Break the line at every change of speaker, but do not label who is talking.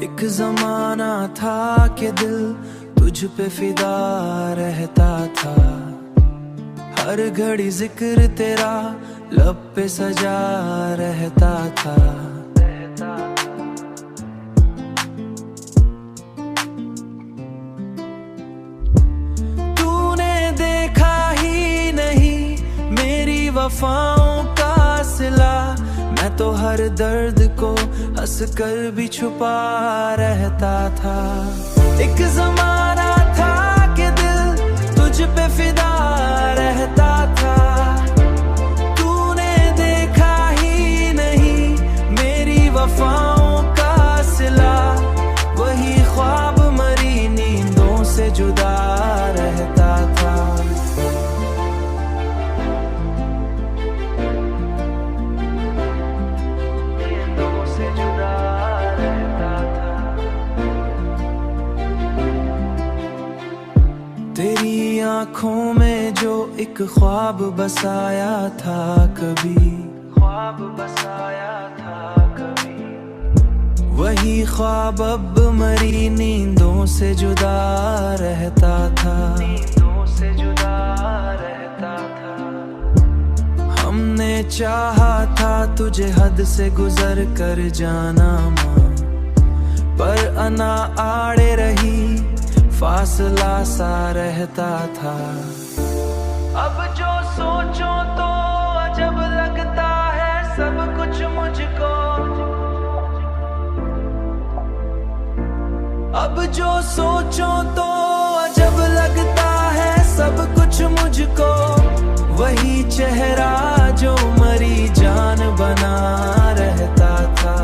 एक जमाना था कि दिल तुझ पे फिदा रहता था, हर घड़ी जिक्र तेरा लब पे सजा रहता था। तूने देखा ही नहीं मेरी वफाओं का सिला, मैं तो हर दर्द को हंस कर भी छुपा रहता था। एक जमाना था कि दिल तुझ पे फिदा रहता था, तूने देखा ही नहीं मेरी वफाओं का सिला, वही ख्वाब मरी नींदों से जुदा रहता था। तेरी आंखों में जो एक ख्वाब बसाया था कभी, ख्वाब बसाया था कभी, वही ख्वाब अब मरी नींदों से जुदा रहता था, नींदों से जुदा रहता था। हमने चाहा था तुझे हद से गुजर कर जाना मां, पर अना आड़े रही फासला सा रहता था। अब जो सोचो तो अजब लगता है सब कुछ मुझको, अब जो सोचो तो अजब लगता है सब कुछ मुझको, वही चेहरा जो मरी जान बना रहता था।